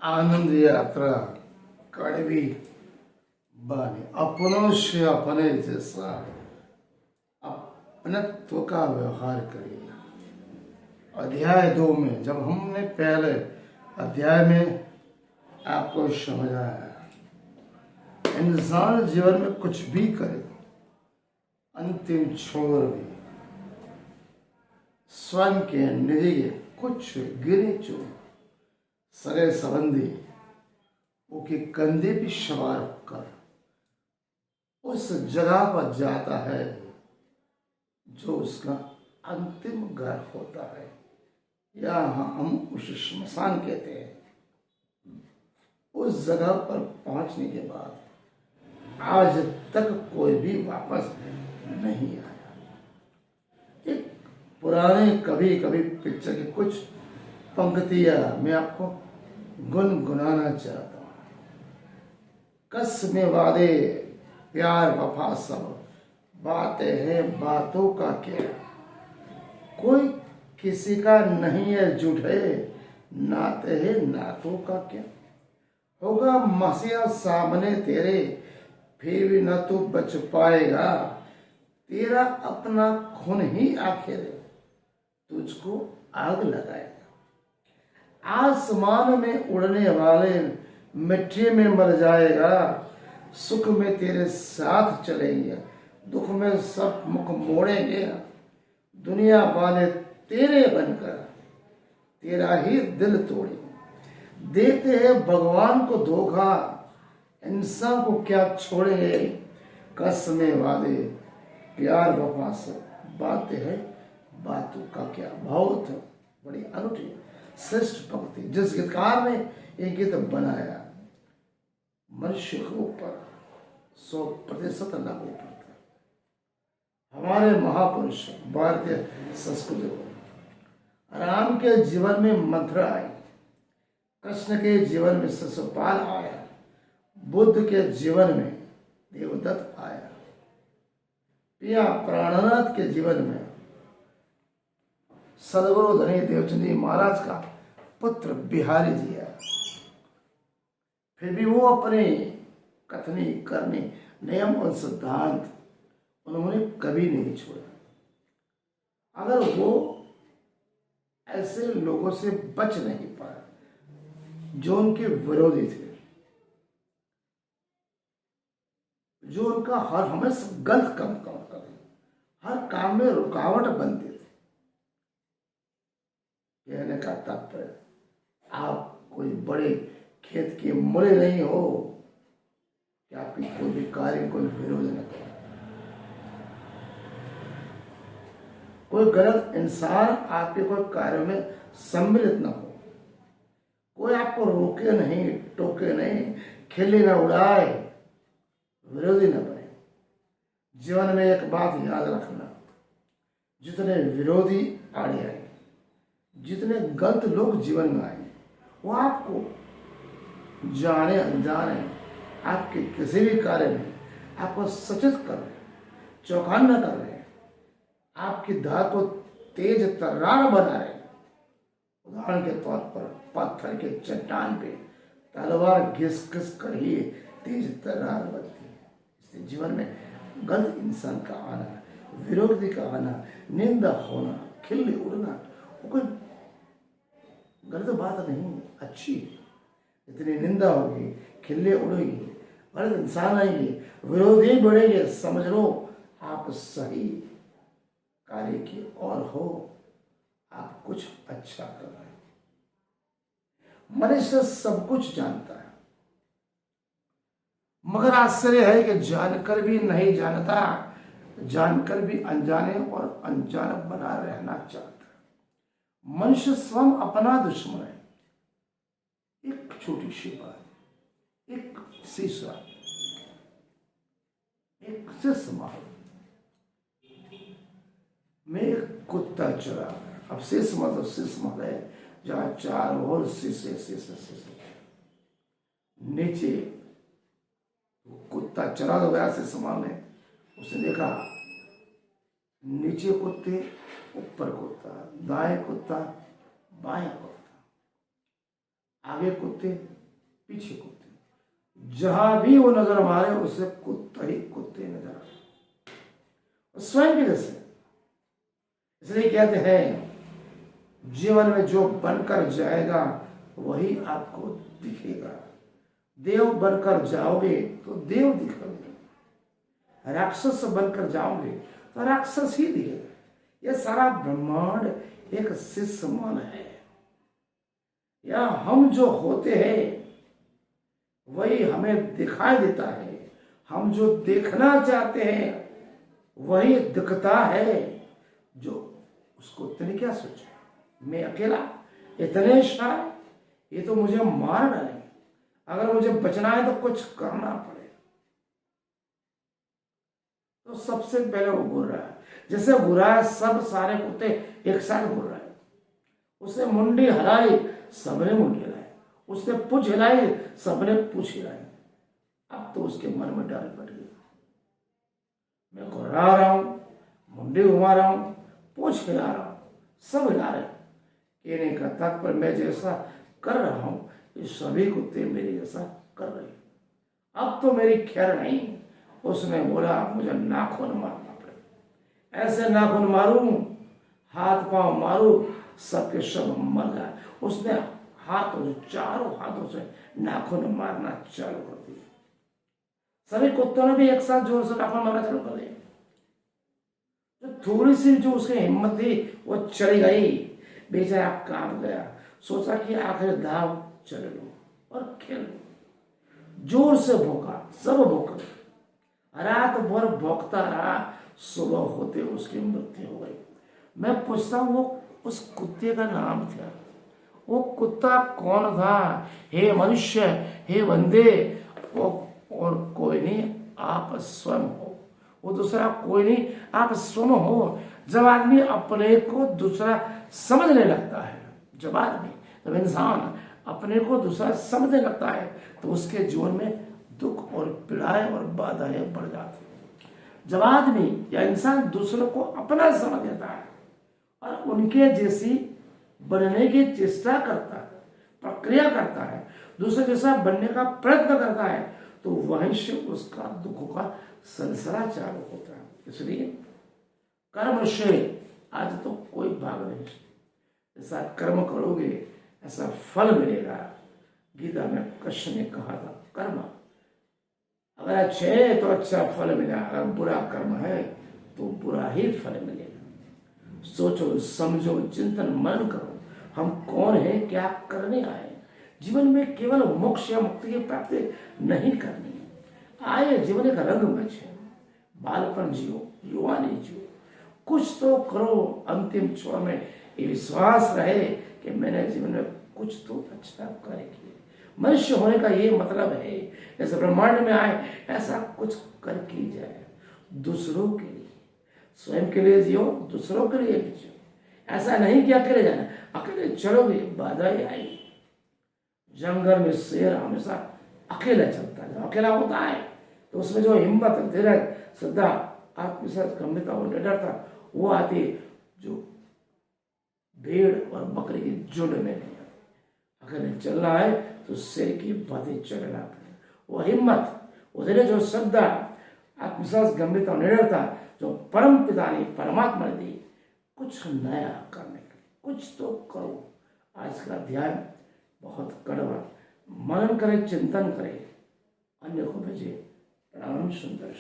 आनंद यात्रा कड़वी बानी अपनों से अपने जैसा अपनत्व का व्यवहार करिए। अध्याय 2 में जब हमने पहले अध्याय में आपको समझाया, इंसान जीवन में कुछ भी करे, अंतिम छोर में स्वयं के निजी के कुछ गिने चुने सगे संबंधी उसके कंधे भी सवार होकर उस जगह पर जाता है जो उसका अंतिम घर होता है, या हम उसे श्मशान कहते हैं। उस जगह पर पहुंचने के बाद आज तक कोई भी वापस नहीं आया। एक पुराने कभी कभी पिक्चर की कुछ पंक्तियां मैं आपको गुनगुनाना चाहता हूँ। कसमें वादे प्यार वफा सब बातें हैं बातों का क्या, कोई किसी का नहीं है झूठे नाते हैं नातों का क्या। होगा मसीहा सामने तेरे फिर भी न तू बच पाएगा, तेरा अपना खून ही आखिर तुझको आग लगाएगा। आसमान में उड़ने वाले मिट्टी में मर जाएगा, सुख में तेरे साथ चलेंगे, दुख में सब मुख मोड़ेंगे। दुनिया वाले तेरे बनकर तेरा ही दिल तोड़ेंगे। देते हैं भगवान को धोखा, इंसान को क्या छोड़ेंगे। कसमें वादे प्यार वफा से बातें हैं बातों का क्या। बहुत बड़ी अनूठी श्रेष्ठ पंक्ति जिस गीतकार ने एक गीत बनाया, मनुष्य के ऊपर 100% लागू पड़ता है। हमारे महापुरुष भारतीय संस्कृति को राम के जीवन में मंथरा आई, कृष्ण के जीवन में शिशुपाल आया, बुद्ध के जीवन में देवदत्त आया, पिया प्राणनाथ के जीवन में सदगुरु धनी देवचंद जी महाराज का पुत्र बिहारी जी आया। फिर भी वो अपने कथनी करनी नियम और सिद्धांत उन्होंने कभी नहीं छोड़ा। अगर वो ऐसे लोगों से बच नहीं पाया जो उनके विरोधी थे, जो उनका हर हमेशा गलत काम करते, हर काम में रुकावट बनते थे। कहने का तात्पर्य, आप कोई बड़े खेत के मूले नहीं हो कि आपकी कोई भी कार्य कोई विरोध न करे। कोई गलत इंसान आपके कोई कार्य में सम्मिलित न हो, कोई आपको रोके नहीं, टोके नहीं, खिल्ली न उड़ाए, विरोधी न बने। जीवन में एक बात याद रखना, जितने विरोधी आड़े आए, जितने गलत लोग जीवन में आए, वो आपको जाने अनजाने आपके किसी भी कार्य में आपको सचेत कर रहे, चौकन्ना कर रहे, आपकी धार को तेज तर्रार बना रहे। उदाहरण के तौर पर पत्थर के चट्टान पे तलवार घिस घिस कर ही तेज तर्रार बनती है। इसलिए जीवन में गलत इंसान का आना, विरोधी का आना, निंदा होना, खिल्ली उड़ना, वो कोई गलत बात नहीं, अच्छी। इतनी निंदा होगी, खिल्ले उड़ेगी, गलत इंसान आएंगे, विरोधी बढ़ेंगे, समझ लो आप सही कार्य की ओर हो, आप कुछ अच्छा कर रहे हैं। मनुष्य सब कुछ जानता है, मगर आश्चर्य है कि जानकर भी नहीं जानता, जानकर भी अनजाने और अनजान बना रहना चाहता है। मनुष्य स्वयं अपना दुश्मन है। एक छोटी सी बात, एक शीशा, एक शीशा में एक कुत्ता चला। अब शीश मतलब शीश है जहां चार और शीशे शीशे शीशे, नीचे कुत्ता चला तो गया शीश में, उसने देखा नीचे कुत्ते, ऊपर कुत्ता, दाएं कुत्ता, बाएं कुत्ता। आगे कुत्ते, पीछे कुत्ते, जहां भी वो नजर मारे उसे कुत्ता ही कुत्ते नजर आए, स्वयं के जैसे। इसलिए कहते हैं जीवन में जो बनकर जाएगा वही आपको दिखेगा। देव बनकर जाओगे तो देव दिखोगे, राक्षस बनकर जाओगे तो राक्षस ही दिखेगा। यह सारा ब्रह्मांड एक शिष्य मन है। या हम जो होते हैं वही हमें दिखाई देता है, हम जो देखना चाहते हैं वही दिखता है। जो उसको तुमने क्या सोचा, मैं अकेला इतने शाय, ये तो मुझे मार डालेंगे, अगर मुझे बचना है तो कुछ करना पड़ेगा। तो सबसे पहले वो बोल रहा है, जैसे बुरा है सब सारे कुत्ते एक साथ बोल रहा है। उसने मुंडी हिलाई, सबने मुंडी हिलाई, उसने पूछ हिलाई, सबने पूछ हिलाई। अब तो उसके मन में डर पड़ गया, मैं घुरा रहा हूं, मुंडी घुमा रहा हूं, पूछ हिला रहा हूं, सब हिला रहे। कहने का तात्पर्य मैं जैसा कर रहा हूं ये सभी कुत्ते मेरे जैसा कर रहे हैं, अब तो मेरी खैर नहीं। उसने बोला मुझे नाखून मारना पड़ेगा, ऐसे नाखून मारूं, हाथ पांव मारूं, सबके सब मर जाए। उसने हाथों, चारों हाथों से नाखून मारना चालू कर दिया। सभी कुत्तों ने भी एक साथ जोर से नाखून मारना चालू कर दिया। तो थोड़ी सी जो उसकी हिम्मत थी वो चली गई, बेचारा कांप गया। सोचा कि आखिर दाव चल लो और खेल लो। जोर से भौंका, सब भौंका, रात भर भौंकता रहा, सुबह होते उसकी मृत्यु हो गई। मैं पूछता हूं वो उस कुत्ते का नाम क्या, वो कुत्ता कौन था? हे मनुष्य, हे बंदे, वो और कोई नहीं, आप स्वयं हो। वो दूसरा कोई नहीं, आप स्वयं हो। जब आदमी अपने को दूसरा समझने लगता है, जब इंसान अपने को दूसरा समझने लगता है तो उसके जीवन में दुख और पीड़ाएं और बाधाएं बढ़ जाती हैं। जब आदमी या इंसान दूसरों को अपना समझ लेता है और उनके जैसी बनने की चेष्टा करता है, प्रक्रिया करता है, दूसरे जैसा बनने का प्रयत्न करता है, तो वहीं से उसका दुखों का सिलसिला चालू होता है। इसलिए कर्म से आज तो कोई भाग नहीं, ऐसा कर्म करोगे ऐसा फल मिलेगा। गीता में कृष्ण ने कहा था कर्म अगर अच्छे है तो अच्छा फल मिलेगा, अगर बुरा कर्म है तो बुरा ही फल मिलेगा। सोचो, समझो, चिंतन मनन करो, हम कौन है, क्या करने आए। जीवन में केवल मोक्ष या मुक्ति की प्राप्ति नहीं करनी है। आए जीवन एक रंगमंच है, बालपन जियो, युवानी जियो, कुछ तो करो। अंतिम छोर में ये विश्वास रहे कि मैंने जीवन में कुछ तो अच्छा कार्य किया। मनुष्य होने का ये मतलब है, जैसे ब्रह्मांड में आए ऐसा कुछ कर की जाए, दूसरों के लिए, स्वयं के लिए जियो, दूसरों के लिए भी जियो। ऐसा नहीं कि अकेले जाना, अकेले चलोगे बाधाएं आएगी। जंगल में शेर हमेशा अकेला चलता है, अकेला होता है तो उसमें जो हिम्मत, धैर्य, श्रद्धा, आत्मविश्वास, गंभीरता और निडरता वो आती है जो भेड़ और बकरी के झुंड में नहीं आती। अगर चलना है तो शेर की बातें चलना पड़ेगा। वो हिम्मत, वो धैर्य, जो श्रद्धा, आत्मविश्वास, गंभीरता और निडरता जो परम पिता ने, परमात्मा ने दी कुछ नया करने के लिए, कुछ तो करो। आज का अध्याय बहुत कड़वा, मनन करें, चिंतन करें, अन्य को भेजे। राम सुंदर।